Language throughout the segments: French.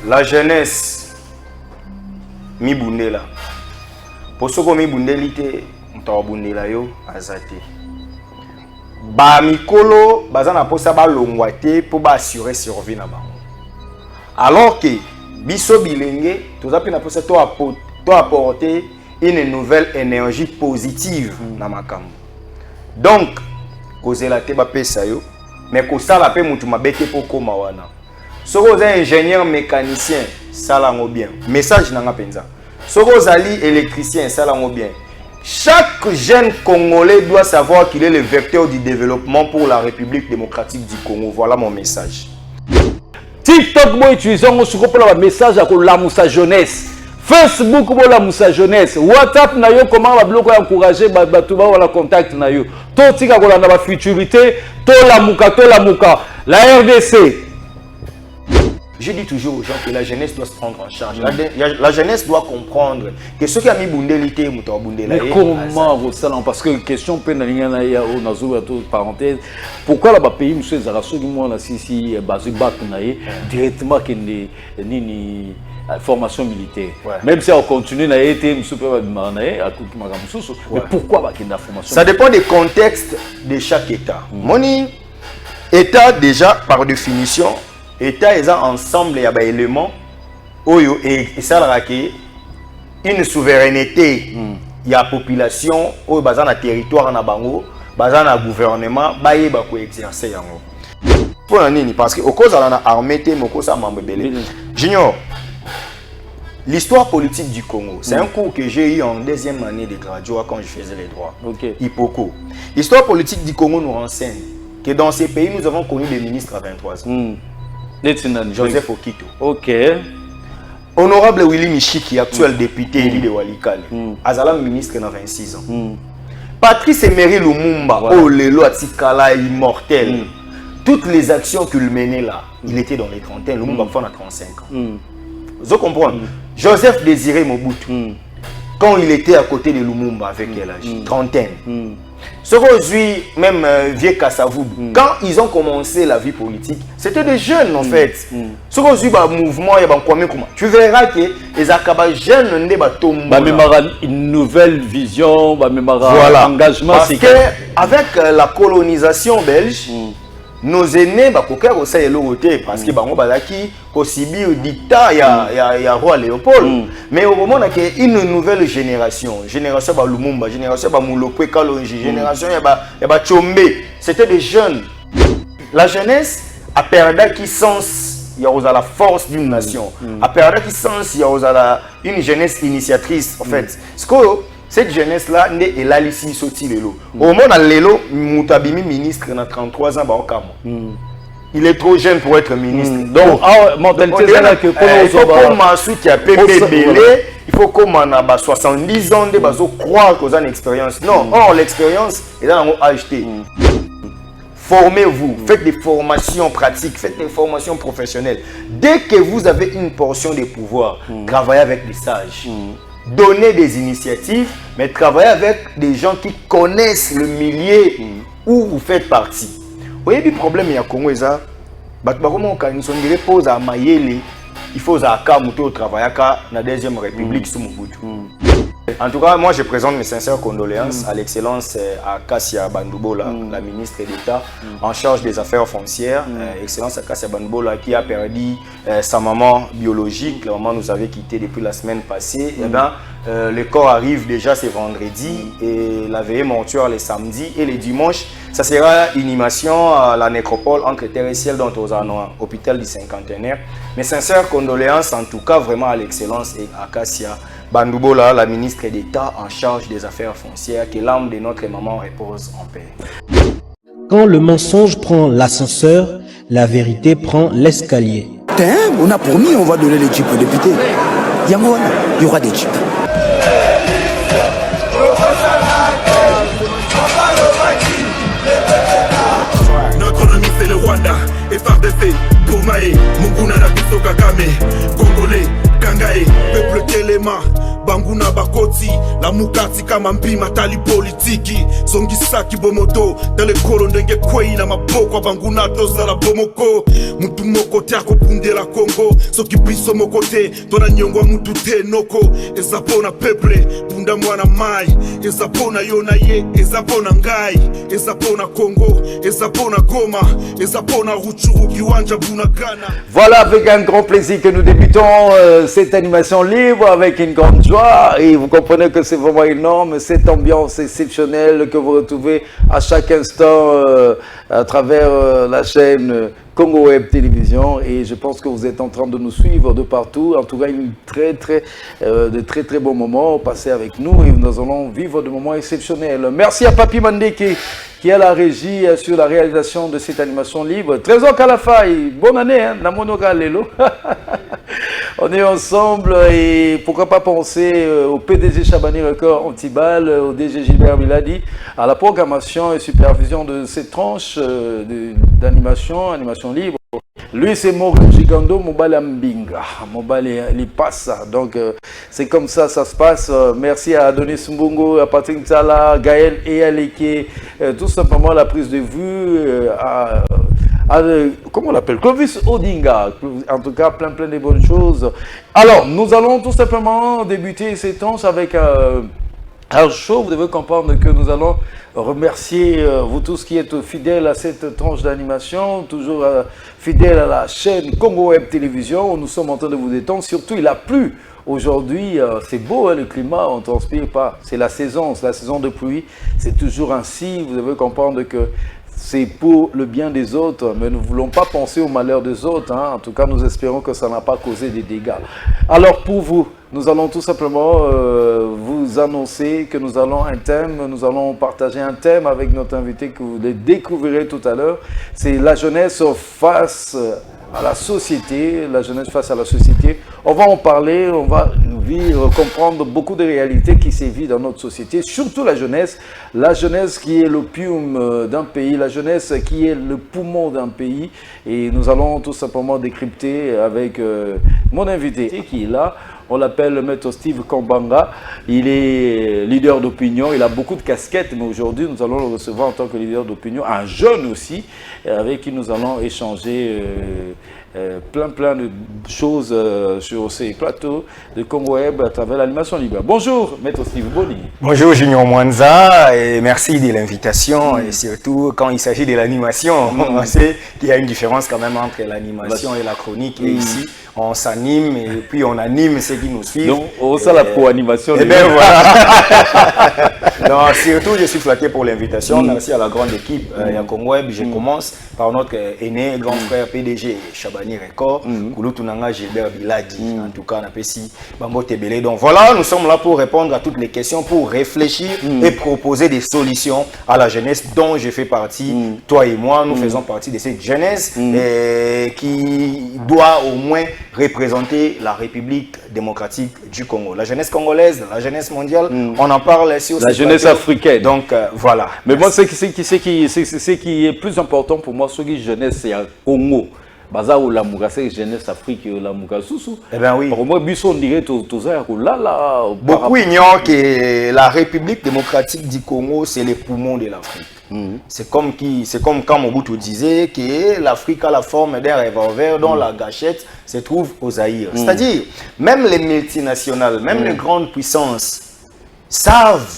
La jeunesse, mi bundela. Pour ceux qui mi bundelité, on bundela yo azate. Ba mikolo, bazana posa ba longwate pour ba assurer survie na bango. Alors que biso bilenge, tout ça na posa to apporter une nouvelle énergie positive na makambo. Donc, cause la te ba pesa yo, mais ko sala pe mutu mabete pour koma wana. Si vous êtes ingénieur mécanicien, ça l'a bien. Message n'a penza. Si vous êtes électricien, ça l'a bien. Chaque jeune Congolais doit savoir qu'il est le vecteur du développement pour la République démocratique du Congo. Voilà mon message. TikTok, moi, utilisons un message à la jeunesse. Facebook, moi, la jeunesse. WhatsApp, comment va encourager les contacts. Tout tika la futurité, tout la mouka. La RDC. Je dis toujours aux gens que la jeunesse doit se prendre en charge. La jeunesse doit comprendre que ceux qui ont mis bundelité, mais comment vous savez? Parce que question parenthèse, pourquoi là-bas pays nous sommes à directement ni formation militaire. Même si on continue à être mais pourquoi la formation? Ça dépend du contexte de chaque État. Mon État déjà par définition. État et ensemble il y a des éléments et ça une souveraineté il y a population au bazan na territoire na bango bazan na gouvernement baye ba ko exercer yango pour nini parce que au cause na armée té moko sa membre belé junior l'histoire politique du Congo c'est un cours que j'ai eu en deuxième année de graduat quand je faisais les droits. Hipoko. L'histoire politique du Congo nous renseigne que dans ces pays nous avons connu des ministres à 23 ans. Joseph Okito. Ok. Honorable Willy Michiki, actuel député élu de Walikale. Azala ministre dans 26 ans. Patrice Emery Lumumba, oh lelo atikala immortel. Toutes les actions qu'il menait là, il était dans les trentaines. Lumumba a 35 ans. Vous comprenez? Joseph Désiré Mobutu, quand il était à côté de Lumumba, avec quel âge? Trentaine. Ce qu'aujourd'hui, même vieux Kassavou, quand ils ont commencé la vie politique, c'était des jeunes en fait. Ce qu'aujourd'hui, le mouvement, tu verras que les jeunes ont une nouvelle vision, voilà. Engagement. Parce qu'avec la colonisation belge, nos aînés, parce que Kosibi au dictat, il y a roi Léopold. Mais au moment où il y a une nouvelle génération Lumumba, génération Moulopé Kalonji, génération Tchombe, c'était des jeunes. La jeunesse a perdu qui sens il y a la force d'une nation. A perdu qui sens il y a une jeunesse initiatrice en fait. Cette jeunesse-là, elle a ici sauté l'élo. Au moment où l'élo, Moutabimi ministre, il a 33 ans, il est trop jeune pour être ministre. Donc, il faut qu'on m'assoute qui a il faut qu'on a 70 ans, de croire qu'on a une expérience. Non, l'expérience est dans l'AHT. Formez-vous, faites des formations pratiques, faites des formations professionnelles. Dès que vous avez une portion de pouvoir, travaillez avec des sages. Donner des initiatives, mais travailler avec des gens qui connaissent le milieu où vous faites partie. Vous voyez le problème il y a Congo ça, pose à Mayele, il faut à Kamuto travailler à la deuxième République sous Mobutu. En tout cas, moi je présente mes sincères condoléances à l'excellence Akassia Bandoubola, la ministre d'État en charge des affaires foncières. Excellence Akassia Bandoubola qui a perdu sa maman biologique. La maman nous avait quitté depuis la semaine passée. Et bien, le corps arrive déjà ce vendredi et la veillée mortuaire les samedis et les dimanches. Ça sera une inhumation à la nécropole entre terre et ciel dans l'hôpital du cinquantenaire. Mes sincères condoléances en tout cas vraiment à l'excellence et Akassia Bandoubola, la ministre d'État en charge des affaires foncières, que l'âme de notre maman repose en paix. Quand le mensonge prend l'ascenseur, la vérité prend l'escalier. On a promis, on va donner les jeeps aux députés. Il y aura des jeeps. Notre ennemi c'est le Rwanda, FRDC, Toumae, Munguna Nabiso Kagame, Congolais, Kangae, peuple Téléma, banguna bakoti la mukati kama mpima tali politiki zongisaki bomoto dale kolo ndenge kwei na maboko banguna tozala bomoko mutu moko tiako pundela Kongo soki biso mokote tona nyongwa mutu te noko ezapona peuple punda mwana mai ezapona yona ye ezapona ngai ezapona Kongo ezapona Goma ezapona Ruchuru kiwanja Bunagana. Voilà, avec un grand plaisir que nous débutons cette animation libre avec une grande joie et vous comprenez que c'est vraiment énorme cette ambiance exceptionnelle que vous retrouvez à chaque instant à travers la chaîne Congo Web Télévision et je pense que vous êtes en train de nous suivre de partout. En tout cas, de très bons moments passés avec nous et nous allons vivre des moments exceptionnels. Merci à Papi Mandeke qui a la régie sur la réalisation de cette animation libre. Trésor Kalafaï, bonne année, hein, Namono Galelo. On est ensemble et pourquoi pas penser au PDG Chabani Record Antibal, au DG Gilbert Miladi, à la programmation et supervision de cette tranche d'animation, animation libre. Lui, c'est Maurice Gigando, Mobile Mbinga, Mobile Lipassa. Donc, c'est comme ça se passe. Merci à Adonis Mbungo, à Patrick Tsala, Gaël et Aleke. Tout simplement, la prise de vue comment on l'appelle, Clovis Odinga. En tout cas, plein de bonnes choses. Alors, nous allons tout simplement débuter ces temps avec un show. Vous devez comprendre que nous allons remercier vous tous qui êtes fidèles à cette tranche d'animation, toujours fidèles à la chaîne Congo Web Télévision. Nous sommes en train de vous détendre. Surtout, il a plu. Aujourd'hui, c'est beau, hein, le climat, on ne transpire pas. C'est la saison de pluie. C'est toujours ainsi. Vous devez comprendre que c'est pour le bien des autres, mais nous ne voulons pas penser au malheur des autres. Hein. En tout cas, nous espérons que ça n'a pas causé des dégâts. Alors, pour vous, nous allons tout simplement vous annoncer que nous allons partager un thème avec notre invité que vous le découvrirez tout à l'heure. C'est la jeunesse face à la société, la jeunesse face à la société. On va en parler, on va comprendre beaucoup de réalités qui sévissent dans notre société, surtout la jeunesse qui est l'opium d'un pays, la jeunesse qui est le poumon d'un pays. Et nous allons tout simplement décrypter avec mon invité qui est là. On l'appelle Maître Steve Kambanga. Il est leader d'opinion. Il a beaucoup de casquettes, mais aujourd'hui, nous allons le recevoir en tant que leader d'opinion. Un jeune aussi, avec qui nous allons échanger plein de choses sur ces plateaux de Congo Web à travers l'animation libre. Bonjour, Maître Steve Boni. Bonjour, Junior Mwanza, et merci de l'invitation. Et surtout, quand il s'agit de l'animation, on sait qu'il y a une différence quand même entre l'animation et la chronique. Et ici, on s'anime et puis on anime ceux qui nous suivent. Donc, on sait la pro-animation. Et bien voilà. Non, surtout, je suis flatté pour l'invitation. Merci à la grande équipe Congo Web. Je commence par notre aîné, grand frère PDG Chabani Record, Kouloutounanga Gilbert Biladi. En tout cas, on appelle ici Bambo Tebele. Donc voilà, nous sommes là pour répondre à toutes les questions, pour réfléchir et proposer des solutions à la jeunesse dont je fais partie. Toi et moi, nous faisons partie de cette jeunesse qui doit au moins représenter la République démocratique du Congo. La jeunesse congolaise, la jeunesse mondiale, on en parle aussi. La jeunesse africaine. Donc voilà. Mais moi, ce qui est plus important pour moi, c'est que la jeunesse, c'est un Congo. Baza ou la Mouga, c'est jeunesse Afrique ou la Mouga Soussou. Eh bien oui. Pour moi, on dirait tout ça. Beaucoup ignorent que la République démocratique du Congo, c'est les poumons de l'Afrique. C'est comme quand Mobutu disait que l'Afrique a la forme d'un revolver dont la gâchette se trouve au Zaïre. C'est-à-dire, même les multinationales, même les grandes puissances savent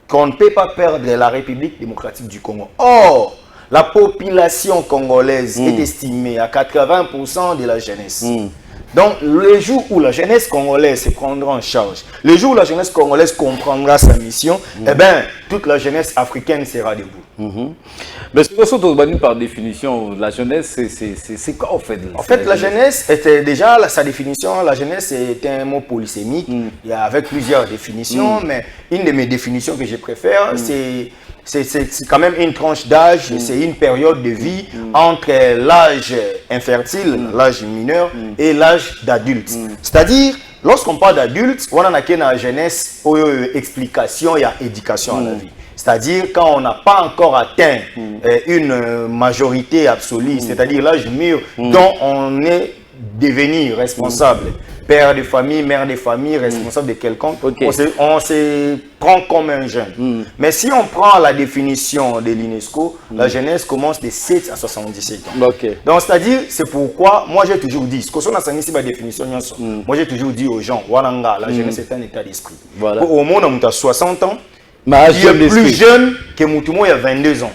qu'on ne peut pas perdre la République démocratique du Congo. Or, la population congolaise est estimée à 80% de la jeunesse. Donc, le jour où la jeunesse congolaise se prendra en charge, le jour où la jeunesse congolaise comprendra sa mission, eh bien, toute la jeunesse africaine sera debout. Mais surtout, par définition, la jeunesse, c'est quoi en fait? En fait, la jeunesse était déjà, sa définition, la jeunesse est un mot polysémique, il y a avec plusieurs définitions, mais une de mes définitions que je préfère, c'est quand même une tranche d'âge, c'est une période de vie entre l'âge infertile, l'âge mineur, et l'âge d'adulte. C'est-à-dire, lorsqu'on parle d'adulte, on a la jeunesse, explication et éducation à la vie. C'est-à-dire quand on n'a pas encore atteint une majorité absolue, c'est-à-dire l'âge mûr dont on est devenir responsable, père de famille, mère de famille, responsable de quelqu'un, on se prend comme un jeune. Mais si on prend la définition de l'UNESCO, la jeunesse commence de 7 à 77 ans. Donc c'est-à-dire, c'est pourquoi moi j'ai toujours dit, ce que son ici ma définition, moi j'ai toujours dit aux gens, la jeunesse est un état d'esprit. Au monde on a 60 ans, il est plus jeune que Moutoumou il y a 22 ans.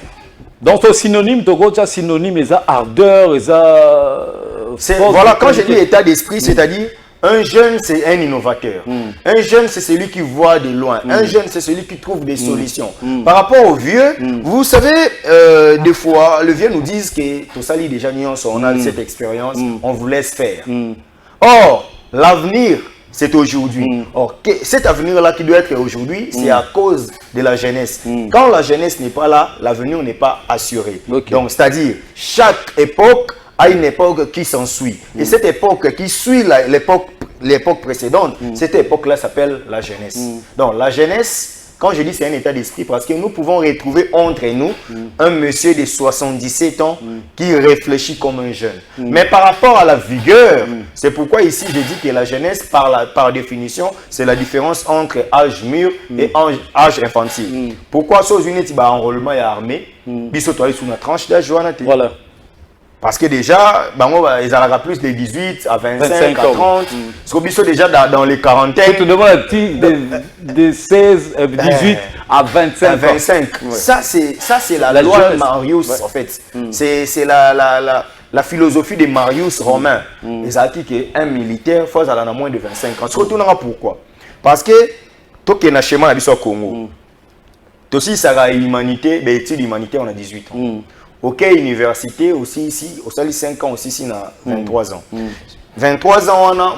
Donc, c'est synonyme, synonyme, ils ont ardeur, ils ont... Voilà, quand je dis état d'esprit, c'est-à-dire, un jeune, c'est un innovateur. Un jeune, c'est celui qui voit de loin. Un jeune, c'est celui qui trouve des solutions. Par rapport au vieux, vous savez, des fois, le vieux nous dit que tout ça, déjà, on a cette expérience, on vous laisse faire. Or, l'avenir, c'est aujourd'hui. Or, cet avenir-là qui doit être aujourd'hui, c'est à cause de la jeunesse. Quand la jeunesse n'est pas là, l'avenir n'est pas assuré. Donc, c'est-à-dire, chaque époque a une époque qui s'ensuit. Et cette époque qui suit l'époque précédente, cette époque-là s'appelle la jeunesse. Donc, la jeunesse, quand je dis c'est un état d'esprit, parce que nous pouvons retrouver entre nous un monsieur de 77 ans qui réfléchit comme un jeune. Mais par rapport à la vigueur, c'est pourquoi ici je dis que la jeunesse, par définition, c'est la différence entre âge mûr et âge infantile. Pourquoi ça, une enrôlement et armée, biso toi sous la tranche d'âge, voilà. Parce que déjà, ils auront plus de 18 à 25 à 30. Parce que déjà dans les quarantaines. Tu demandes de 16, 18 à 25. Ça, c'est la loi de Marius, en fait. C'est la philosophie de Marius Romain. Ils ont dit qu'un militaire, il faut avoir moins de 25 ans. Surtout, pourquoi? Parce que, tout ce qui est schéma au Congo, aussi, ça a l'humanité, l'étude d'humanité, on a 18 ans. Ok, université aussi ici, au salut 5 ans aussi ici, 23 ans. 23 ans, on a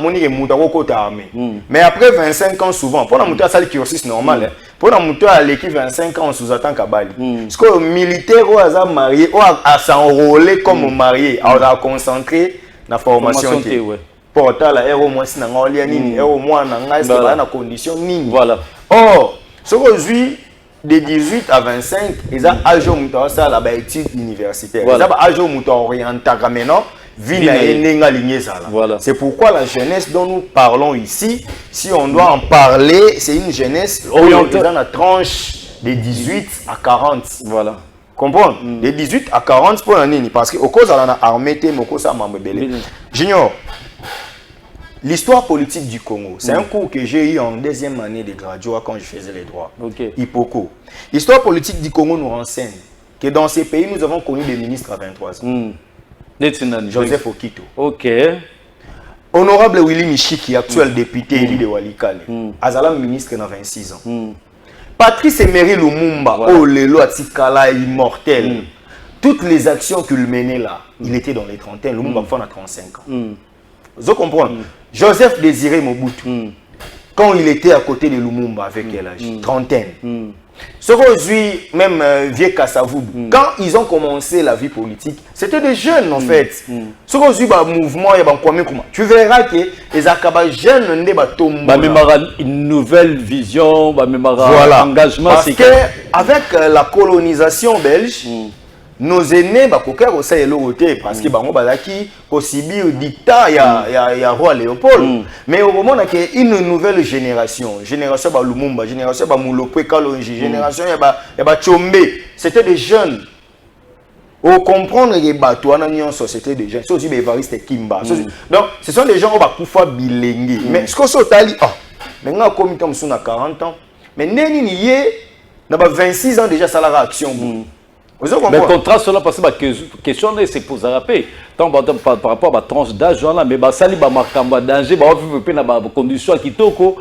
mon côté armé. Mais après 25 ans, souvent, pour la monter à salle cursus normal, pour la monter à l'équipe 25 ans, on sous-attend qu'à Bali. Parce que le militaire, on a marié, on a s'enrôler comme marié, on a concentré dans la formation. Pour la au moins si on a au moins dans condition nini. Voilà. Or, ce qu'aujourd'hui de 18 à 25, ils ont âge au mouton ça la étude universitaire. Ils ont âge au mouton orienté maintenant, voilà. C'est pourquoi la jeunesse dont nous parlons ici, si on doit en parler, c'est une jeunesse orientée dans la tranche de 18 à 40. Voilà. Comprendre? De 18 à 40 pour l'année, parce qu'au cause de l'armée, Junior, l'histoire politique du Congo, c'est un cours que j'ai eu en deuxième année de graduat quand je faisais les droits. Hippoco. L'histoire politique du Congo nous renseigne que dans ces pays, nous avons connu des ministres à 23 ans. Joseph Okito. Honorable Willy Michiki, actuel député élu de Walikale. Azalam ministre dans 26 ans. Patrice Emery Lumumba, oh Lelo Atikala immortel. Toutes les actions qu'il menait là, il était dans les trentaines. Lumumba a 35 ans. Vous comprenez? Joseph Désiré Mobutu, quand il était à côté de Lumumba, avec quel âge? Trentaine. Ce qu'aujourd'hui, même vieux Kassavoub, quand ils ont commencé la vie politique, c'était des jeunes en fait. Ce qu'aujourd'hui, le mouvement, tu verras que les Akaba jeunes ne sont pas une nouvelle vision, voilà. Engagement. Parce qu'avec la colonisation belge, nos aînés ça est l'autre parce que bazaki possible dictat il y a roi Léopold mais au moment qu'il y a une nouvelle génération ba Lumumba génération ba Mulopwe Kalonji génération ya ba Tchombe, c'était des jeunes au comprendre que bato na une société de jeunes so aussi Evariste Kimba donc ce sont des gens qui ba kufa bilengi mais ce que so tali maintenant comme tom sous na 40 ans mais neni nié na ba 26 ans déjà ça la réaction. Mais contraste là parce que question c'est pour ça rappeler par rapport à la tranche d'âge là mais ça li ba makamba danger ba vivre na ba condition kitoko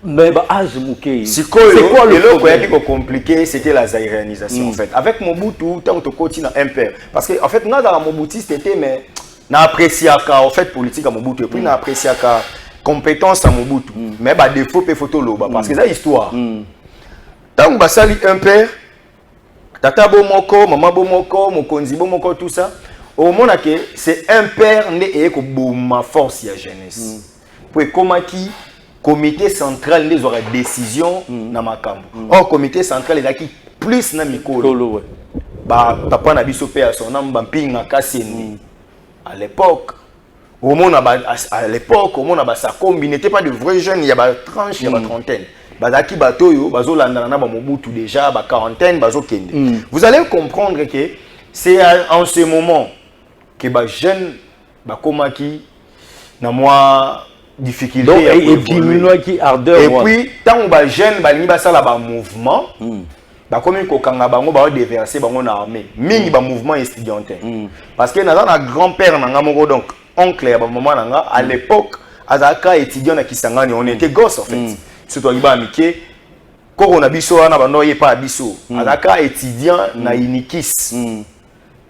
mais ba âge mouké c'est quoi le compliqué c'était la zaïréanisation en fait avec Mobutu tant que continue un père parce que en fait dans la Mobutu c'était mais na apprécier en fait politique à Mobutu et puis na apprécier compétence à Mobutu mais ba défaut pe photo loba parce que ça histoire tant que ba sali un père Tata Bomoko, Maman Bomoko, Mokonzi Bomoko, tout ça. Au moment que c'est un père né et que ma force y a jeunesse. Pour comment qui comité central les aura décision na makambo. Or comité central est qui plus na mikolo. Ba papa na biso père son nom bampinga kaseni. À l'époque, Au monde à l'époque, au monde ça combine, n'était pas de vrais jeunes, il y a des tranches, il y a des trentaines. Bazaki Batoyo, Bazo Landana, Bamobutu déjà, ba quarantaine, Bazo Kende. Vous allez comprendre que c'est en ce moment que les jeunes, Bakomaki, na moi difficulté. Donc, et puis, qui ardeur. Et puis, tant que les jeunes, ils ont un mouvement, comme ils ont déversé dans l'armée. Mingi ba mouvement étudiantin. Parce que dans un grand-père, donc oncle, à l'époque, Azaka étudiant à Kisangani, on était gosses en fait. Surtout à Amike, quand on a biso, on a pas biso. Azaka étudiant na Inikis.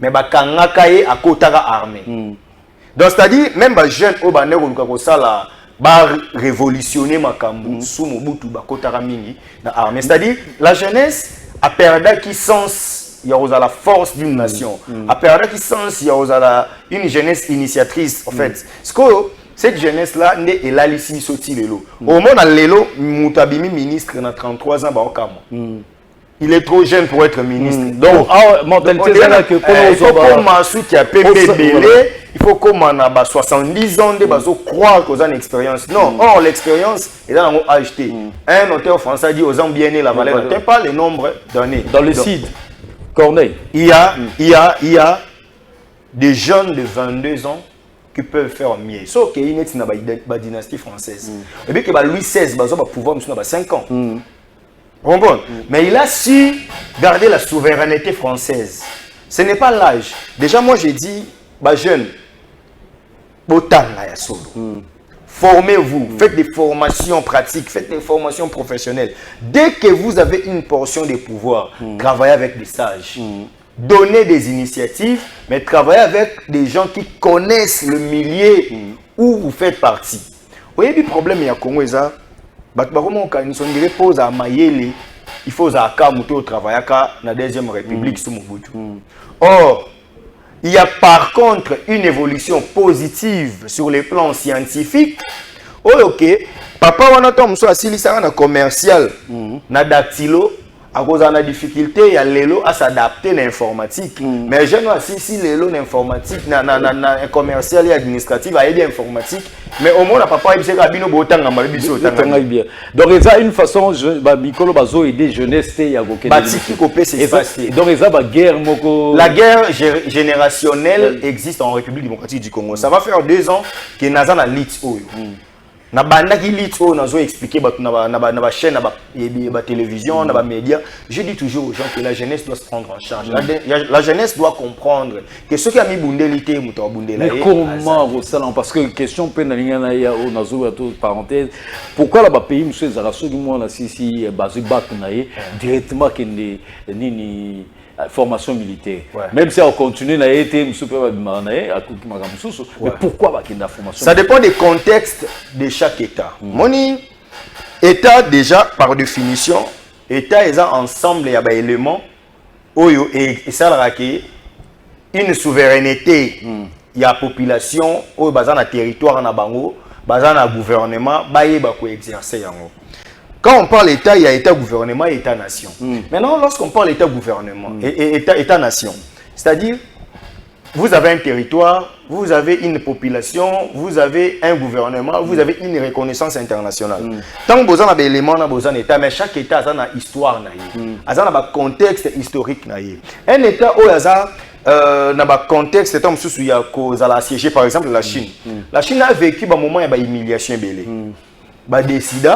Mais bakangaka ye à Kotara armée. Donc c'est-à-dire même les jeunes au baner on ça ba révolutionner makambu sous Mobutu ba Kotara mingi na armée. C'est-à-dire la jeunesse a perdu qui sens il y a la force d'une nation. A perdu qui sens il y a une jeunesse initiatrice en fait. Ce que cette jeunesse là n'est et là ici sorti lelo. Au monde lelo Mutabimi ministre na 33 ans ba okamo. Il est trop jeune pour être ministre. Donc, mentalité, il faut qu'on m'assoute qui a PPBL, il faut qu'on ait 70 ans de croire qu'on a une expérience. Non, or l'expérience est dans le acheté. Un auteur français dit aux Ambiennes la valeur n'atteint pas le nombre d'années. Dans le CID, Corneille. Il y a des jeunes de 22 ans qui peuvent faire mieux. Sauf qu'il y a une dynastie française. Et puis que Louis XVI va pouvoir nous 5 ans. Mais il a su garder la souveraineté française. Ce n'est pas l'âge. Déjà, moi, j'ai dit, jeunes, formez-vous, faites des formations pratiques, faites des formations professionnelles. Dès que vous avez une portion de pouvoir, travaillez avec des sages. Donnez des initiatives, mais travaillez avec des gens qui connaissent le milieu où vous faites partie. Vous voyez, le problème, il y a Congo, il faut à Mayele, il faut à Kamuto au travail à la deuxième république sous Mobutu. Or, il y a par contre une évolution positive sur les plans scientifiques. Ok, papa wana tom so asili na commercial na dactylo à cause de la difficulté il y a l'élo à s'adapter à l'informatique. Mais je ne sais si l'élo l'informatique na commercial et administratif a aidé informatique. Mais au moins, papa, il s'est rabino botan à Malibiso. Donc, il y a une façon, Bicolo Bazo aider jeunesse, il y a donc, la guerre générationnelle existe en République démocratique du Congo. Ça va faire 2 ans que Nazan a lit. Na banda qui lit nazo expliquer na chaîne na télévision na médias. Je dis toujours aux gens que la jeunesse doit se prendre en charge. La jeunesse doit comprendre que ceux qui a mis bundelité muto bundela. Mais comment vous ça parce que question penalinga ya o nazo parenthèse pourquoi là pays monsieur zaraso du moins na si bazu bac na directement que ni formation militaire. Même si on continue à être mais pourquoi la formation? Ça dépend des contextes de chaque État. Moni État déjà par définition, État est un ensemble il y a des éléments et ça a une souveraineté. Il y a population au bazan territoire na bango, bazan na gouvernement, baye ba ko exercer yango. Quand on parle d'État, il y a État-gouvernement et État-nation. Maintenant, lorsqu'on parle d'État-gouvernement et État-nation, c'est-à-dire, vous avez un territoire, vous avez une population, vous avez un gouvernement, vous avez une reconnaissance internationale. Tant que vous avez des éléments, vous avez un État, mais chaque État a une histoire, a un contexte historique. Un État où il y a un contexte, c'est comme si il y a assiégé par exemple la Chine. La Chine a vécu un moment où il y a une humiliation. Il décide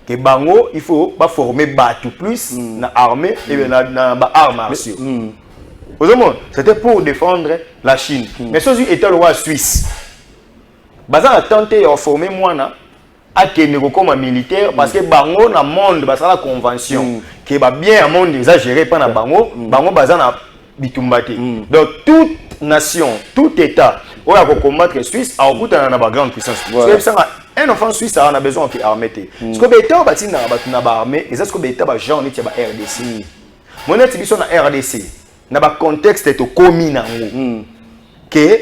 que bango il faut pas former battu plus na armée et na armes martiaux. C'était pour défendre la Chine. Mais ceux qui étaient le roi suisse, baza a tenté de former moi na à Keneko comme militaire parce que bango na monde basa la convention que ba bien un monde exagéré pas na bango baza na bitumbate. Donc toute nation, tout État où il faut combattre les Suisses a beaucoup na ba grande puissance. Un enfant suisse a besoin qu'il armé. Ce que l'État bâti na ba armée, et c'est ce que l'État ba genre n'était ba RDC. Mon état na RDC, na ba contexte est au commun que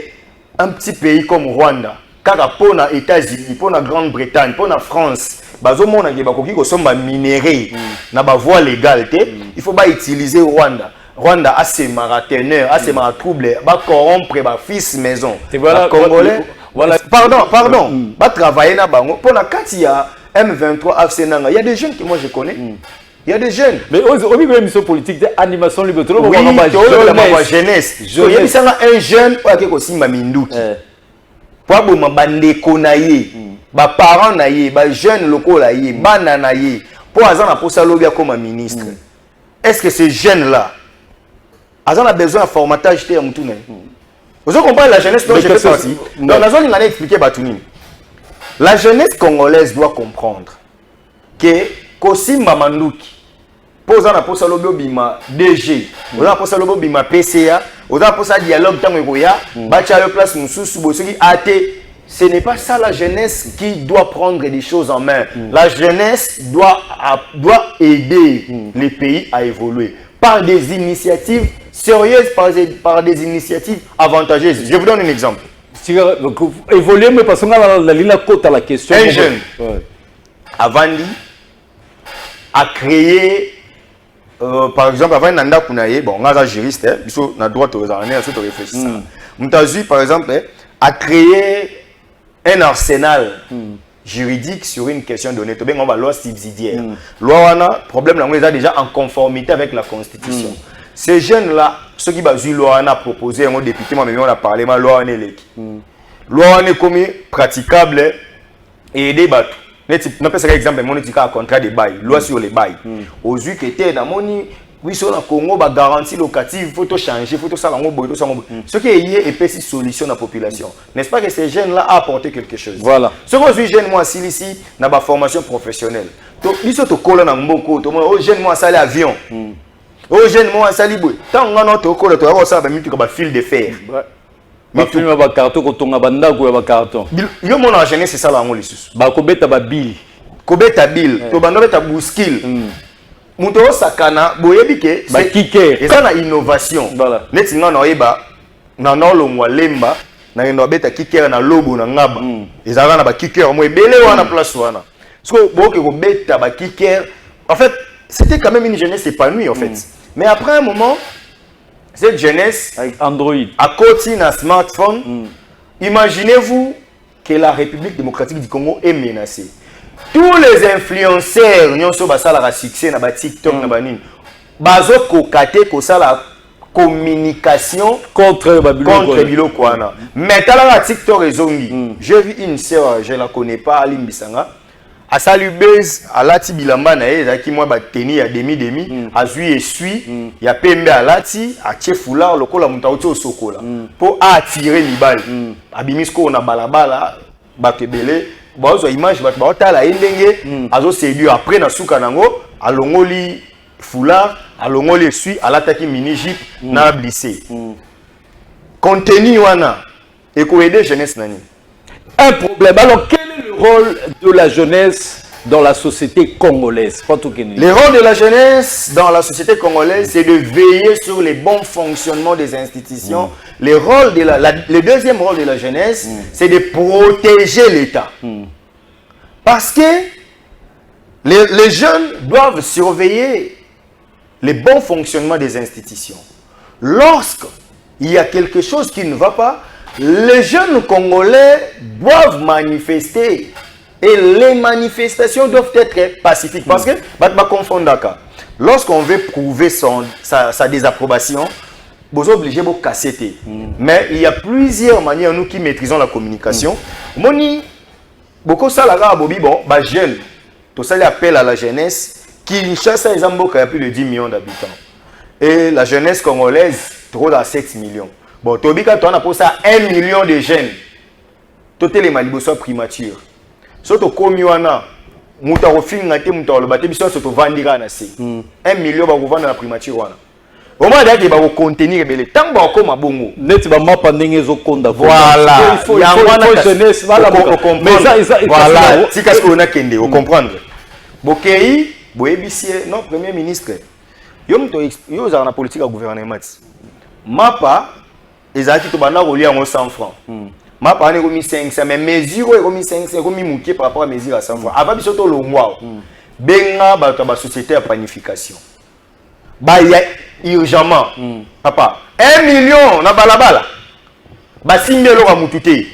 un petit pays comme Rwanda, car pour na États-Unis, pour na Grande-Bretagne, pour na France, bazo mona ke ba koki ko somba minéré na ba voie légale il faut pas utiliser Rwanda. Rwanda a ses marathoneurs, a ses troubles, va corrompre ba fils maison. Et voilà, Congolais. Voilà. Pardon. Va travailler na bango. Pour la quand il y a M23 AFC Nanga, il y a des jeunes que moi je connais. Il y a des jeunes. Mais au niveau de mission politique, animation libre, tout le monde va jeunesse. Il y a un jeune qui est aussi Mamindouki. Pour que bande konaye, ba parents naye, ba jeunes locaux naye, bana naye. Pour azana pour ça lobby comme ministre. Est-ce que ces jeunes là azana besoin de formatage te mutune? Vous comprenez la jeunesse dont je fais partie. Donc la zone il a expliqué Batuni. La jeunesse congolaise doit comprendre que Kosimba Manduki posana posa lobo bima DG, posana posa lobo bima PCA, posana posa dialogue tango koya, bacha yo place mususu bosoki AT. Ce n'est pas ça la jeunesse qui doit prendre des choses en main. La jeunesse doit aider les pays à évoluer par des initiatives sérieuses, par des initiatives avantageuses. Je vous donne un exemple. Évoluer, mais parce qu'on a la côte à la question. Un jeune, Avandi, a créé, par exemple, avant Nanda Kounaye, bon, on a un juriste, on a droit de réfléchir. Moutazu, par exemple, a créé un arsenal juridique sur une question donnée. On va loi subsidiaire. Loi, on a problème, on est déjà en conformité avec la Constitution. Ces jeunes-là, ceux qui basent loi, on a proposé, un député, on a parlé, mais loi, on est l'équipe. Loi, on est comme praticable et aider battu. On appelle ça exemple, on a un contrat de bail, loi sur les bails. Aux yeux qui étaient dans mon oui, sur le Congo, la garantie locative, il faut tout changer, il faut tout ça. Ce qui est et puis solution à la population. N'est-ce pas que ces jeunes-là ont apporté quelque chose? Voilà. Ce que je jeune moi ici, dans ma formation professionnelle. Ils sont au col dans beaucoup. Aux jeunes moi ça l'avion. Aux jeunes moi ça libre. Tant qu'on a au col, tu vas ça va fil de fer. Mais tu vas carton quand on a banda ou va carton. Yo mon jeunesse c'est ça là mon lissus. Ba kobeta ba bill. Kobeta bill. To banda beta bouskil. Muto sakana boyebike c'est ça une innovation. Voilà. Neti nga na yeba na nolongwa lemba na ndo beta kicker na lobo na ngaba. Ezala na ba kicker mo ebele wana place wana. Parce que boke ko beta ba kicker en fait c'était quand même une jeunesse épanouie en fait. Mais après un moment cette jeunesse avec Android à côté d'un smartphone, imaginez-vous que la République démocratique du Congo est menacée. Tous les influenceurs qui ont succès dans TikTok, bazo kokate ko sala communication contre Biloko wana. Mais tala TikTok ezongi. J'ai vu une sœur, je la connais pas, Alim Bisanga. A salu base à lati bilamba na ye zaki moi ba tenir ya demi azui esui ya pembe alati a chefula lokola mutauti osokola pour attirer libal abimisko na balabala bakebele bazo image bat ba tala ndenge azo séduire après na suka nango alongoli foulard alongoli esui alataki mini jeep na blissé contenu wana et ko aider jeunesse nani un problème. Alors quel est le rôle de la jeunesse dans la société congolaise? Le rôle de la jeunesse dans la société congolaise, c'est de veiller sur les bons fonctionnements des institutions. Le deuxième rôle de la jeunesse, c'est de protéger l'État. Parce que les jeunes doivent surveiller les bons fonctionnements des institutions. Lorsqu'il y a quelque chose qui ne va pas, les jeunes Congolais doivent manifester. Et les manifestations doivent être pacifiques. Parce que, lorsqu'on veut prouver sa désapprobation, vous êtes obligé de casser. Mais il y a plusieurs manières, nous qui maîtrisons la communication. Moni, beaucoup de jeunes, tout ça appelle à la jeunesse, qui chasse à Zamboka, il y a plus de 10 millions d'habitants. Et la jeunesse congolaise, trop à 7 millions. Bon, Tobika, tu as pour ça 1 million de jeunes. Toutes les malibosos primatures. Surtout comme il y en a, muta rofin ngate muta olobate biso soto vandira na se. 1 million ba kovanda na primature wana. Au moins daki ba ko contenir belé tant ba ko mabongo. Net ba mapa ndenge zo konda. Voilà. Il faut jeunesse voilà mais ça voilà, si qu'est-ce qu'on a kende, vous comprendre. Bokei, boyebisie non premier ministre. Yo muto yo za na politique à gouvernement. Mapa ezaki to bana ko lia ngo 100 francs. Ma parole est remis 500, mais mesure est remis 500, est remis mouqué par rapport à mesure à 100 francs. Avant de sortir le mois, benga ba société à planification. Ba y a urgemment, papa, 1 million na balabala. Ba 6 000 € à moutouté.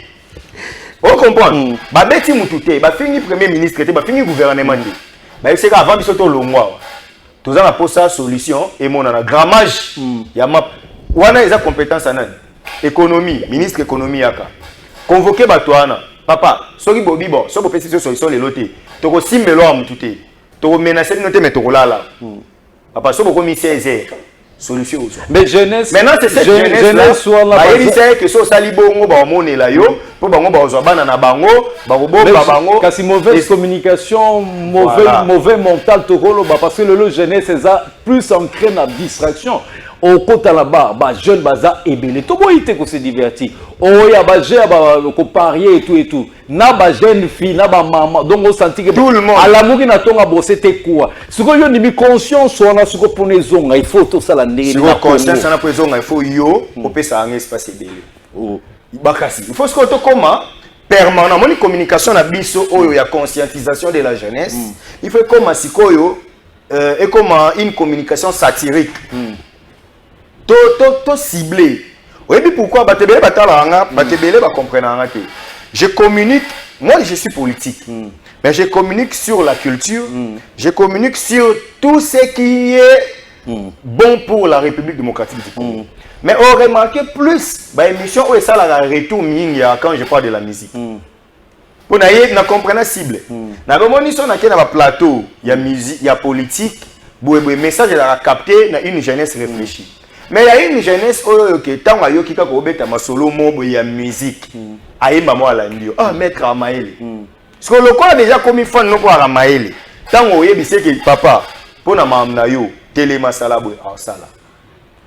On comprend. Bah beti mututé, bah fini premier ministre, bah fini gouvernement. Bah c'est qu'avant biso to longwa. Tous en a posé sa solution et mon a grammage. Il y a ma wana eza compétence anan. Économie, ministre économie yaka. Convoquer batoana. Papa, soki bobi bon, so bo petit solution les loté. Toko simbelo a mututé. Toko menacer noté mais toko lala. Papa, so bo komi 16h. Solution aussi. Mais jeunesse, maintenant c'est cette jeunesse soit là. Il sait que so sali bongo ba mone la yo, pour bango ba ozabana na bango, ba robo ba bango. Kasi mauvaise communication, mauvais mental tokolo parce que le jeunesse c'est ça plus ancré dans distraction. Au côté là-bas, bah jeune baza ébélé. Tout bon ité qu'on se divertit. Oh ya bah jeune bah qu'on parier et tout. Na ba jeune fille, na ba maman. Donc on sentit que tout le monde. À l'amour qui n'a ton à bosser t'es quoi. Ce que yo ni mi conscience on a ce que pour les zonga il faut tout ça la négocier. Si on conscience on a pour zonga il faut yo pour que ça un espace ébélé. Oh. Bakasi. Il faut ce qu'on te comment permanent. Mon communication na biso oyo ya conscientisation de la jeunesse. Il faut comme sikoyo et comme une communication satirique. To ciblé. Oui, mais pourquoi je communique, moi je suis politique, mais je communique sur la culture, je communique sur tout ce qui est bon pour la République démocratique du Congo. Mais on remarque plus, l'émission où est ça la retour quand je parle de la musique. Pour na comprendre cible. Na bomoni so na na plateau, il y a musique, il y a politique, message la capter na une jeunesse réfléchie. Mais il y a une jeunesse qui tant à yoki kako beta masolo mo ya musique. Aïma mo ala ndio. Ah maître Amaele. Parce que le quoi déjà comme il faut no ko ala Maele. Tant o yebi c'est que papa pona mamna yo télé masala boy sala.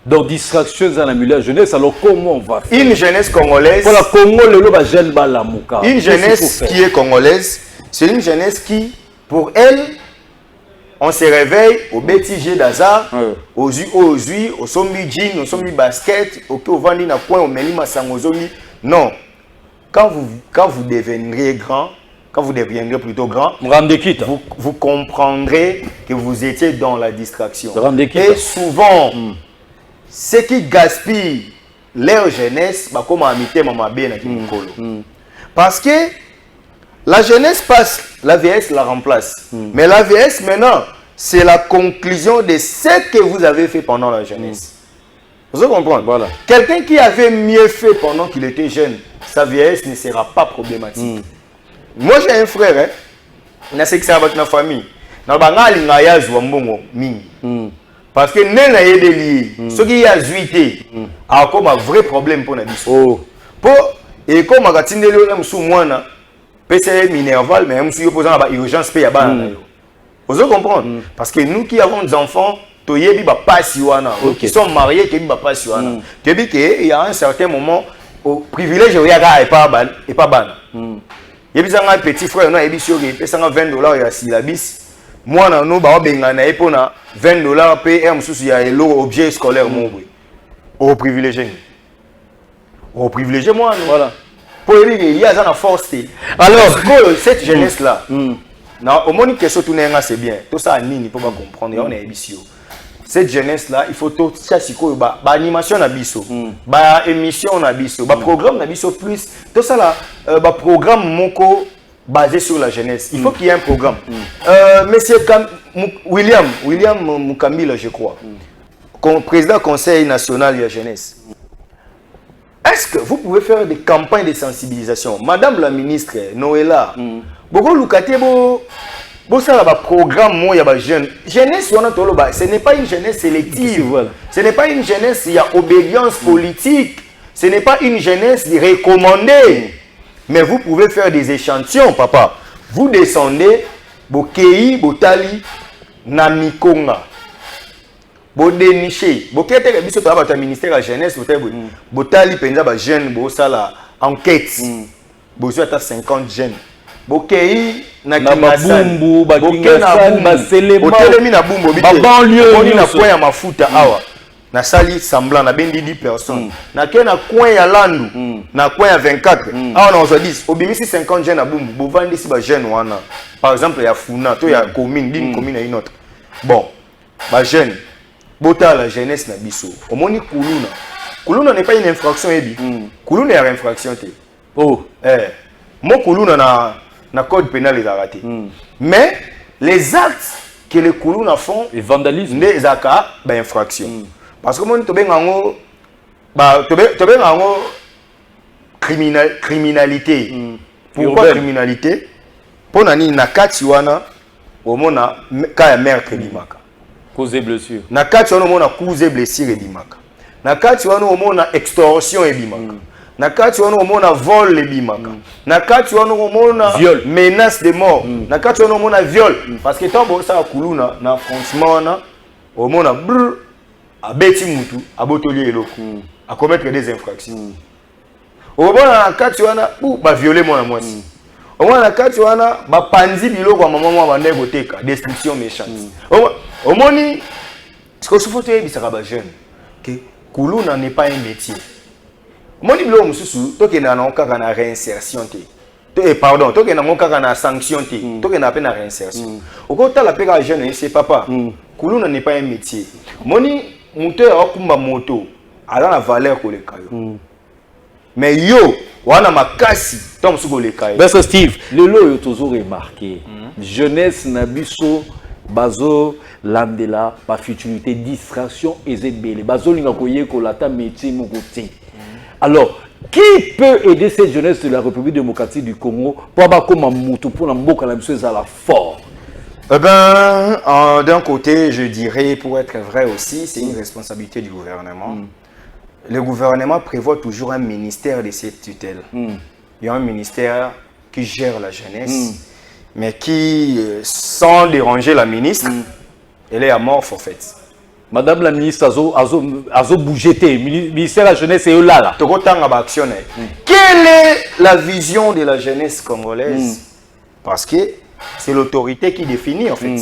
Donc distraction dans la milieu jeunesse alors comment on va faire? Une jeunesse congolaise. Pour la Congo le ba jeune ba la muka. Une jeunesse qui est congolaise, c'est une jeunesse qui pour elle on se réveille au bêtisier d'Azar, aux yeux, au sombi jean, au sombi basket, au vandi na coin, au melima sangozomi. Non. Quand vous deviendrez grand, quand vous deviendrez plutôt grand, vous comprendrez que vous étiez dans la distraction. Et souvent, ceux qui gaspillent leur jeunesse, bah comme amité mama bien parce que la jeunesse passe, la vieillesse la remplace. Mais la vieillesse maintenant, c'est la conclusion de ce que vous avez fait pendant la jeunesse. Vous comprenez? Voilà. Quelqu'un qui avait mieux fait pendant qu'il était jeune, sa vieillesse ne sera pas problématique. Moi j'ai un frère, il a que ça avec ma famille. Parce que n'est pas lié. Ce qui a zuité a comme un vrai problème pour nous. Et comme on a dit, PCL minerval, mais même si vous posez une urgence, vous comprenez? Parce que nous qui avons des enfants, qui sont mariés, qui il y a un certain moment, au privilège, il y a pas ban. Il y a un petit frère, il y a $20, il y a syllabis. Moi, nous avons $20 PM, il y a un objet scolaire. Au privilège. Au privilège, moi. Voilà. Il y a une force. Alors, cette jeunesse-là, au moins, c'est bien. Tout ça, il faut comprendre. On est ambitieux. Cette jeunesse-là, il faut tout ça, animation na biso, émission na biso, programme na biso plus. Tout ça là, programme moko basé sur la jeunesse. Il faut qu'il y ait un programme. Monsieur William Mukambila, je crois, président du Conseil national de la jeunesse. Est-ce que vous pouvez faire des campagnes de sensibilisation? Madame la ministre Noëlla, beaucoup lucatebo, ça va programme moi ya ba jeune. Jeunesse ce n'est pas une jeunesse sélective. Ce n'est pas une jeunesse il y a obédience politique. Ce n'est pas une jeunesse recommandée. Mais vous pouvez faire des échantillons, papa. Vous descendez, bokei, botali, namikonga. Bo dénicher, bo kete biso to ba ministère de la jeunesse bo tali penza ba jeune bo sala enquête. Bo so ata 50 jeunes. Bo kei na bumbu ba kinga ba selema. Bo telemi na bumbu bi. Ba banlieue oni na coin ya mafuta awa. Na sali semblant na bendi 10 personnes. Na ke na coin ya landu, na coin ya 24. Awa na on 10, obimisi 50 jeunes na bumbu, bo vandi si ba jeune wana. Par exemple ya Funa to ya commune, d'une commune à une autre. Bon, ba jeune Bota la jeunesse na biso. Omoni kuluna. Kuluna n'est pas une infraction ebi. Kuluna est une infraction te. Oh. Mokuluna na code pénal est raté. Mais les actes que les Kuluna font, et vandalisme, les actes, ben infraction. Parce que moi, tu criminalité. Pourquoi urbaine. criminalité? Pour nani nakati wana omona kaya meurtre limaka. causer blessure. Nakati wana omona causer blessure limaka. Nakati wana omona extorsion limaka. Nakati wana omona vol limaka. Nakati wana omona viol, menace de mort. Nakati wana omona viol parce que tant bo ça kuluna na franchement wana omona brr abeti mutu abotoli eloko à commettre des infractions. Omona nakati wana ba violer mwana mwasi. Omona nakati wana ba panzi biloko maman mwa bande koteka destruction méchante. Omoni ce que faut te bisaka ba jeune que kuluna n'est pas un métier. Omoni biloko mususu tokena na okaka na réinsertion te. Pardon, tokena na okaka na sanction te. Tokena pe na réinsertion. Okota la peka jeune c'est papa. Kuluna n'est pas un métier. Moni moteur akumba moto ala na valeur ko le kayo. Mais yo wana makasi tom suko le kayo. Best Steve, le lot est toujours remarqué. Jeunesse nabiso bazo landela pa futurité distraction et zebele. Bazo linga koye ko lata métier mokoté. Alors, qui peut aider cette jeunesse de la République démocratique du Congo pour avoir comme un moto pour la mboka la mission à la fort? Eh ben, d'un côté, je dirais, pour être vrai aussi, c'est une responsabilité du gouvernement. Le gouvernement prévoit toujours un ministère de cette tutelle. Il y a un ministère qui gère la jeunesse, mais qui, sans déranger la ministre, elle est à mort forfaite. Madame la ministre, azo bougé, ministère de la jeunesse est là. Quelle est la vision de la jeunesse congolaise? Parce que c'est l'autorité qui définit en fait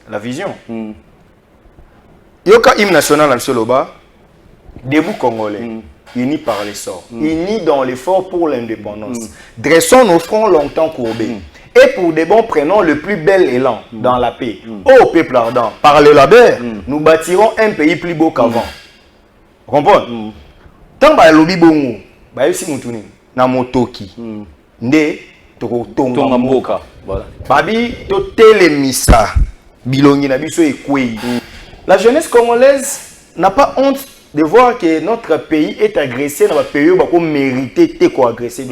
la vision. Yoka hymne national en Soloba, debout congolais, unis par l'essor, unis dans l'effort pour l'indépendance. Dressons nos fronts longtemps courbés. Et pour des bons, prenons le plus bel élan dans la paix. Ô peuple ardent, par le labeur, nous bâtirons un pays plus beau qu'avant. Vous comprenez? Tant que lobi bongo, ba yosi mutuni na motoki. Nde toko tonga mboka. Voilà. Babi to telemisa bilongi na biso ekwei. La jeunesse congolaise n'a pas honte de voir que notre pays est agressé dans la période où on mérite de quoi agresser.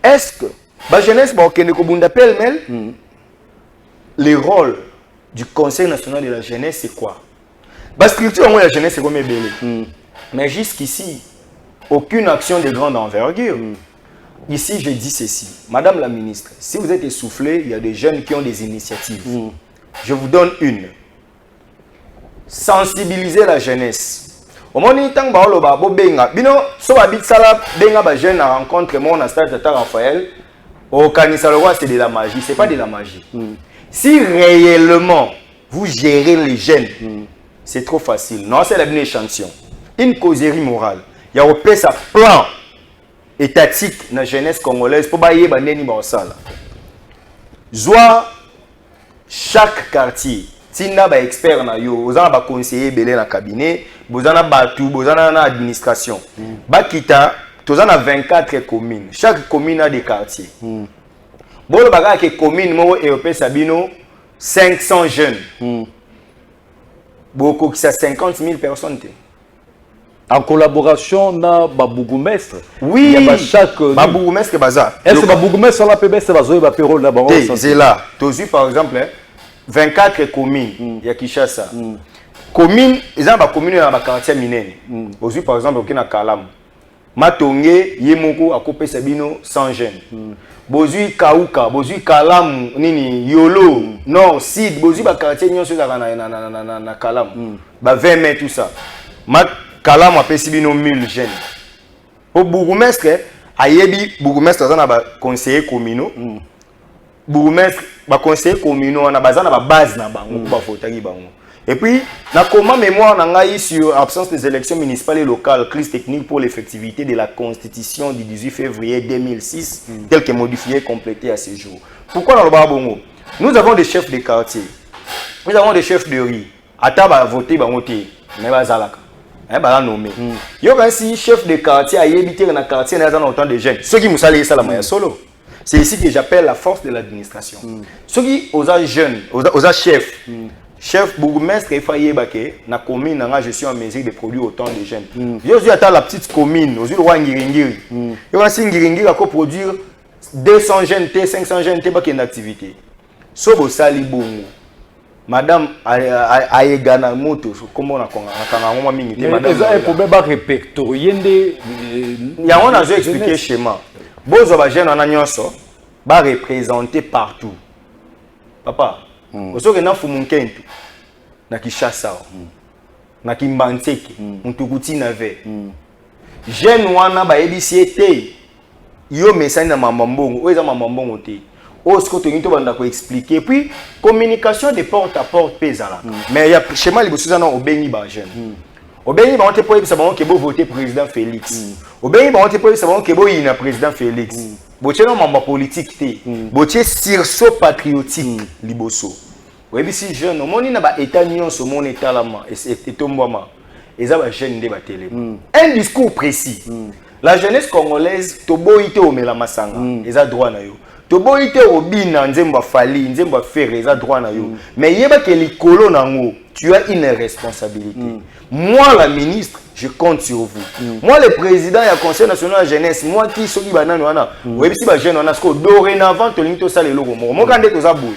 Est-ce que la jeunesse le rôle du Conseil national de la jeunesse c'est quoi? La structure de la jeunesse c'est comme belle. Mais jusqu'ici, aucune action de grande envergure. Ici, je dis ceci. Madame la ministre, si vous êtes essoufflée, il y a des jeunes qui ont des initiatives. Je vous donne une. Sensibiliser la jeunesse. Au moment où vous avez bino so habite sala benga ba jeune à rencontre mon à stade Tata Raphaël au Kanisalowa c'est de la magie, c'est pas de la magie. Si réellement vous gérez les jeunes, c'est trop facile. Non, c'est la bonne échantillon. Une causerie morale. Il y a un sa plan étatique dans la jeunesse congolaise pour bailler bandeni ba sala. Joie chaque quartier Tinda ba expert na yo, ozana ba conseiller belé na cabinet, bozana batu, bozana na administration. Bakita, tozana 24 communes. Chaque commune a des quartiers. Bolo baga ke commune mo européen sabino 500 jeunes. Beaucoup qui ça 50 000 personnes. En collaboration na babougumestre. Oui, il y a chaque babougumestre baza. Est-ce que babougumestre la PBS va jouer ba pérole là bas? C'est là. Tozu par exemple 24 communes, il y a Kinshasa. Commune, ils ont des communes dans les quartiers minés. Aujourd'hui, par exemple, il y a Kalam. Matongé, Yemoko, Akopé Sabino, 100 jeunes. Bozui Kauka, Bozui Kalam, Nini, Yolo, Nord, Sid, Bozui, quartier, Nyon, na Kalam. 20 mètres, tout ça. Kalam, Apé Sabino, 1000 jeunes. Pour Bourgmestre, Ayebi, Bourgmestre, il y a conseiller communaux. Bourgmestre, ba conseiller communaux na bazana ba base na bango ba fotaki bango. Et puis na comment mémoire na ngai sur absence des élections municipales et locales, crise technique pour l'effectivité de la constitution du 18 février 2006 telle que modifiée et complétée à ce jour. Pourquoi dans le Babongo? Nous avons des chefs de quartier. Nous avons des chefs de riz. Ata ba voter ba voter mais ba zalaka. Ba nommé. Yo quand si chef de quartier a habité dans quartier na autant de jeunes. Ceux qui musali ça la maya solo. C'est ici que j'appelle la force de l'administration. Ceux qui aux jeunes, aux chefs, chef bourgmestre, il faut y aller na commune, je suis en mesure de produire autant de jeunes. Je suis à la petite commune, aux roi Ngiringiri. Il y a un Ngiringiri qui produire 200 jeunes, 500 jeunes, qui ont une activité. Sauf au Salibongo. Madame Aegana Moto, comment on a mingi. Madame. Il y a un problème à répertorier. Il y a un expliqué le schéma. Bozo ba jeune na nyonso ba représenter partout. Papa, osoke na fumunkentu na Kishasa. Na Kimbanteke, Mutukuti na ve. Jeune wana ba ebisi ete yo message na mamambongo, oza mamambongo te. Osko to ngito banda ko expliquer puis communication de porte à porte pesala. Mais il y a schéma libosuza na obengi ba jeune. Obengi ba onte po ebisa ba onke bo voter président Félix. Obengi ba onte po ebisa ba onke bo ina président Félix. Botie no mamba politique te. Botie sursaut patriotique liboso. Oyebisi jeune omoni na ba état nyonso mon état lama etombwama. Eza ba jeune nde ba télé. Un discours précis. La jeunesse congolaise toboite omela masanga. Eza droit na yo. Toboite obina nzemba fali, nzemba faire eza droit na yo. Mais yeba ke likolo nango, tu as une responsabilité. Moi la ministre, je compte sur vous. Moi le président du Conseil national de la jeunesse, moi qui soki banana wana, oyebisi ba jeune wana sko dorénavant to lingi to sala eloko moko. Mo kande to za boue.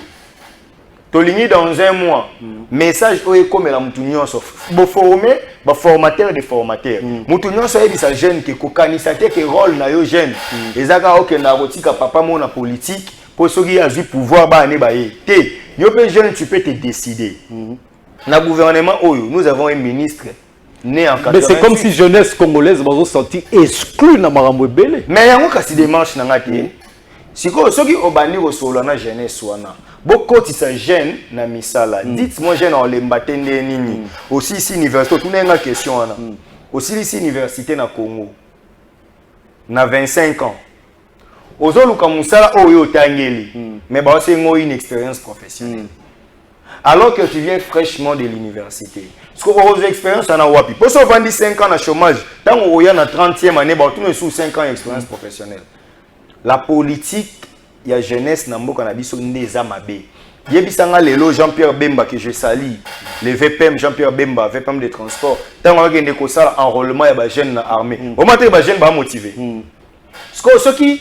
To lingi dans un mois. Message oye comme la mutu nyonso. Bo former, ba formateur de formateur. Mutu nyonso yebisa jeune ke kokanisa te ke rôle na yo jeune. Ezaka oke na rotika papa mona politique pour ceux qui a du pouvoir ba ne ba ye. Te, yo pe jeune tu peux te décider. Na gouvernement oyo, nous avons un ministre né en 86. Mais c'est comme si jeunesse congolaise va se sentir exclue na marambo ebele. Mais yango kasi démarche na ngati. Siko ceux qui obani ko solo na jeunesse wana. Beaucoup de ces jeunes na misala. Dites-moi jeune en lembatende nini. Aussi ici université, tout une question wana. Aussi ici université na Congo. Na 25 ans. Ozoluka musala oyo tangeli. Mais ba c'est une expérience professionnelle. Alors que tu viens fraîchement de l'université. Parce que aux expériences en a wapi. Pour ça 25 ans de chômage, tant on y a na 30e année, ba tu sous 5 ans d'expérience professionnelle. La politique, il y a jeunesse na mboka na biso ndeza mabe. Yebisanga lelo Jean-Pierre Bemba que je salue, le VPM Jean-Pierre Bemba, VPM de transport. Tant on a ko sala enrôlement ya ba jeune na armée. Au matin ba jeune ba motivé. Parce que ceux qui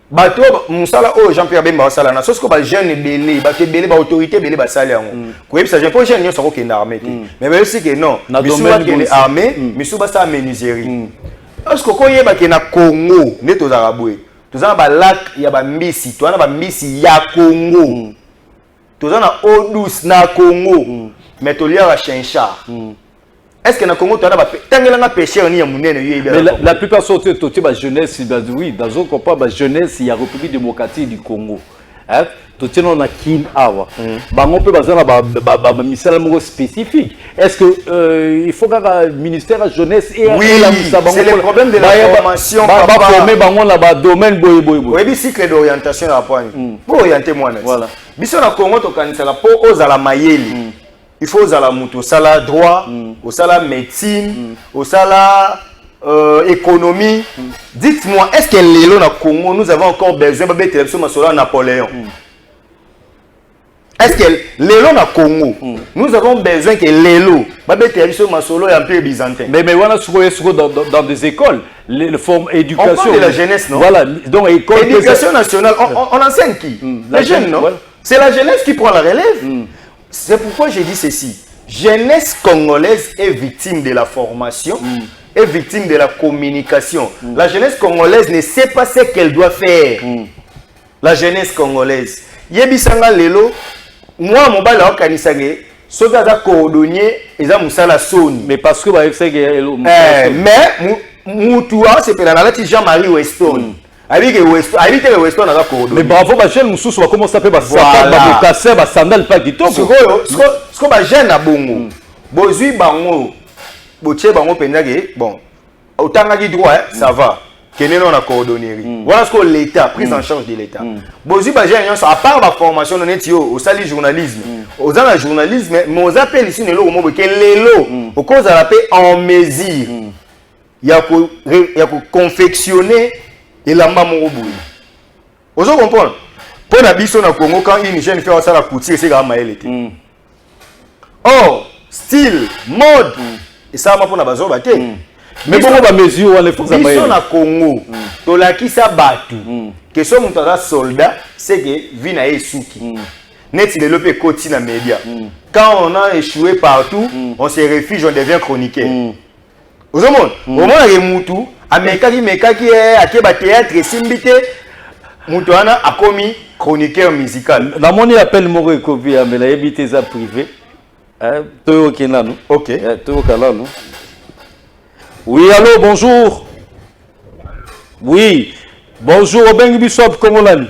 bato musala o Jean-Pierre Bemba sala na sosko ba jeune belé ba ke belé ba autorité belé ba sala yango ko yebisa je po jeune nyo soko ke na armée mais mais aussi que non misuba ke les armées misuba sa menuiserie parce que ko yeba ke na Congo ne to za raboué to za ba lac ya ba mbisi to na ba mbisi ya Congo to za na eau douce na Congo mais to lia ba chinchard. Est-ce que dans le Congo, tu as pêché en la plupart sont toutes les jeunesse, oui, dans un compas, la jeunesse, il y a la République démocratique du Congo. Tout le monde a kin awa. On peut baser un ministère spécifique. Est-ce que il faut que le ministère de la jeunesse et oui, c'est le problème de la formation. Former dans le domaine boy. Oui, cycle d'orientation à point. Pour orienter moi. Voilà. Biso na Congo to kanisa la po ozala mayeli. Il faut aux moto, au sala droit, au sala médecine, au sala économie. Dites-moi, est-ce que l'élo na Congo, nous avons encore besoin de télévision masolo Napoléon? Est-ce que l'élo na Congo, nous avons besoin que l'élo, babé télévision masolo un peu byzantin? Mais voilà, dans des écoles, les formes éducation. On parle de la jeunesse, non? Voilà, donc école. Éducation nationale, on enseigne qui? Les jeunes, non? Voilà. C'est la jeunesse qui prend la relève. C'est pourquoi j'ai dit ceci. Jeunesse congolaise est victime de la formation, est victime de la communication. La jeunesse congolaise ne sait pas ce qu'elle doit faire. La jeunesse congolaise. Yebisanga lelo, moi mon bal okanisage, soga za cordonnier eza musala soni. Mais parce que mais mutua c'est pelana Jean-Marie Weston. Mais bravo, ma jeune Moussous va commencer à faire des casseurs, des sandales, pas du tout. Ce que ma jeune a bon, bozui bango, boche bango pendage, bon, autant que droit, ça va. Qu'est-ce qu'on a coordonné? Voilà ce que l'État, prise en charge de l'État. Bozui ba jeune, à part la formation, on est au sali journalisme, aux la journalisme, mais on appelle ici le mot que l'élo, au cause de la paix en mesure, il y a confectionner et la maman Vous comprenez? Pour la biso na Congo, quand une jeune fait ça la couture, c'est comme elle était. Oh, style, mode, et ça m'a pour la base au bâté. Mais bon, on va mesurer les forces armées. Biso na Congo, to la qui ça batu. Que son montada soldat, c'est que vina e souki. Net il développe côté na média. Quand on a échoué partout, on se réfugie, on devient chroniqueur. Vous comprenez? Au moment où Moutou, Américain qui est à Keba théâtre, Simbité, Moutouana a commis chroniqueur musical. La monnaie appelle Moro Kobi, mais la habité ça privé. Toyo Kenano. Ok. Toyo Kalano. Oui, allô, bonjour. Oui, bonjour, Obengi Bissop, comment l'an?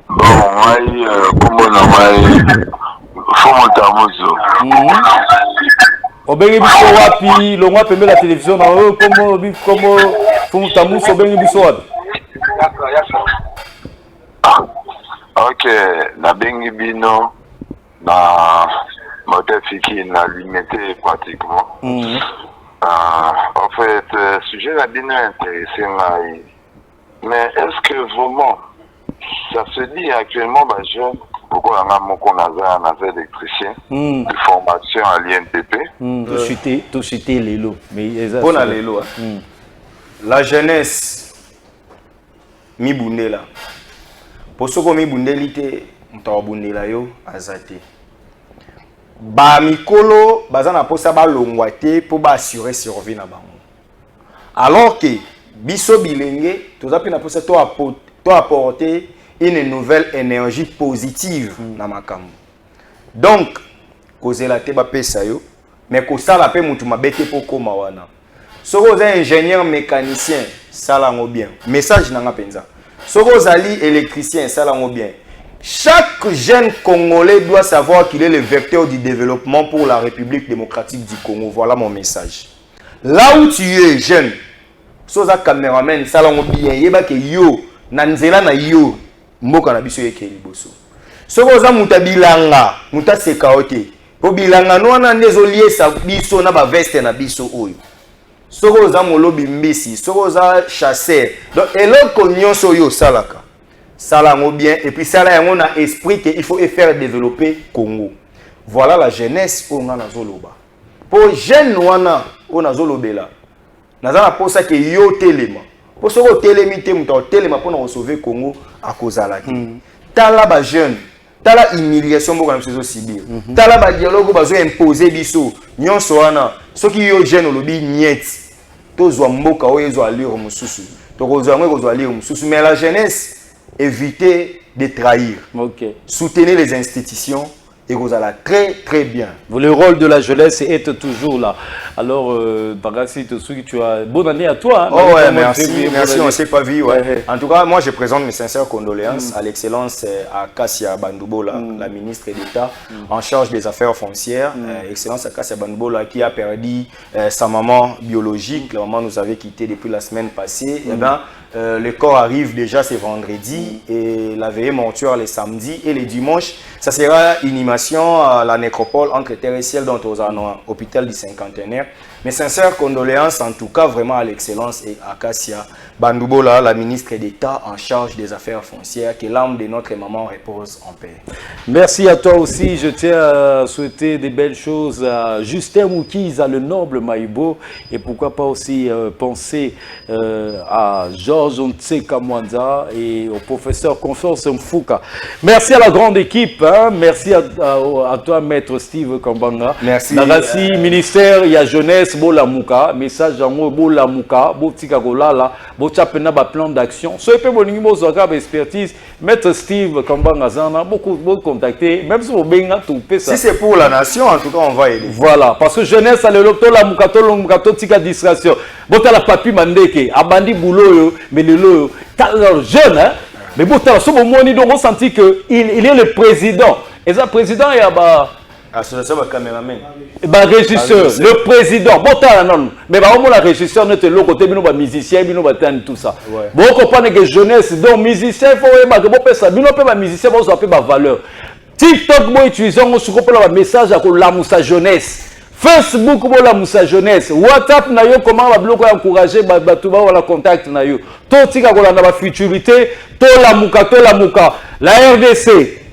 Bon, moi, comment on a Obengi biso wapi lo ngwa pembe la télévision na o como fumutamu obengi biso wapi? Ok, na bengi bino na motafiki na limité pratiquement. En fait, sujet la bino intéressé mais est-ce que vraiment ça se dit actuellement bah jeune pourquoi on a électricien de formation à l'INPP. Tout citer Lélo. Bon à Lélo. La jeunesse, mi bundela. Pour ce que mi bundelité, on t'a bundela yo azate. Ba mikolo, bazana posa ba longwate pour ba assurer survie na bango. Alors que biso bilenge, tout ça na posa to apporter une nouvelle énergie positive dans ma cam. Donc, cause la teba pesa yo, mais ko sala pe mutu mabete pour koma wana. So vous êtes ingénieur mécanicien, sala ngo bien. Message nanga penza. So vous ali électricien, sala ngo bien. Chaque jeune Congolais doit savoir qu'il est le vecteur du développement pour la République démocratique du Congo. Voilà mon message. Là où tu es jeune, so za cameraman, sala ngo bien, yeba ke yo, nanzela na yo. Mboka na biso yeke liboso. Soko za mutabilanga, mutaseka ote. Po bilanga no wana ndezo liesa biso na ba veste na biso oyo. Soko za molobi mbisi, soko za chasseur. Donc eloko nyonso yo salaka. Sala ngo bien et puis sala yango na esprit que il faut faire développer Congo. Voilà la jeunesse o nga nazoloba. Po jeune wana o nazolobela. Nazana posa ke yo telema. Pour ce que télémité muta téléma pour nous sauver Congo à cause de la tala ba jeune tala humiliation beaucoup na biso subir tala ba dialogue bazo imposer biso nyonso wana soki yo jeune olobi niet tozwa mboka oyo ezwa lire mususu to kozwa ngo kozwa lire mususu mais la jeunesse éviter de trahir. Soutenez les institutions et vous allez très très bien. Le rôle de la jeunesse est toujours là. Alors, Bagassi, tu as bonne année à toi. Hein, oh ouais, merci, merci, on ne s'est pas vu. Ouais. En tout cas, moi je présente mes sincères condoléances à l'excellence Akassia Bandoubola, la ministre d'État en charge des affaires foncières. Excellence Akassia Bandoubola qui a perdu sa maman biologique. La maman nous avait quitté depuis la semaine passée. Eh bien, le corps arrive déjà ce vendredi et la veillée mortuaire le samedi et le dimanche. Ça sera une animation à la nécropole entre terre et ciel dans l'hôpital du cinquantenaire. Mes sincères condoléances en tout cas vraiment à l'excellence et à Akassia Bandoubola, la ministre d'État en charge des affaires foncières. Que l'âme de notre maman repose en paix. Merci à toi aussi. Je tiens à souhaiter des belles choses à Justin Moukiza, le noble Maïbo. Et pourquoi pas aussi penser à Georges Ontseka Mwanza et au professeur Confiance Mfouka. Merci à la grande équipe. Hein. Merci à toi, maître Steve Kambanga. Merci. Nagasi, ministère, il y a jeunesse. Bola Mouka, message en haut, Bola Mouka, Botika Golala, Bochapena, plan d'action. Ce peu bon niveau, expertise, maître Steve Kambanga Zana, beaucoup contacter, même si vous benga tout ça. Si c'est pour la nation, en tout cas, on va aider. Voilà, parce que jeunesse, à l'eloto, la Moukato, l'Moukato, Tika distraction. Bota la papi mandeke, abandi boulot, mais le jeune, hein, mais Bota, ce moment, on a senti qu'il est le président. Et ça, président, il y a association de caméraman. Régisseur, le président, bon, non, mais la régisseur, notre côté, nous sommes musiciens, nous sommes tout ça. Bon, on comprend que jeunesse, donc musicien, il faut que ça, nous sommes musiciens, nous avons valeur. TikTok, moi, utilisons un message à la jeunesse. Facebook bola musa jeunesse, WhatsApp na yo comment ba bloko encourager batu ba wala contact na yo. To tika kolanda ba futurité, to la muka. La RDC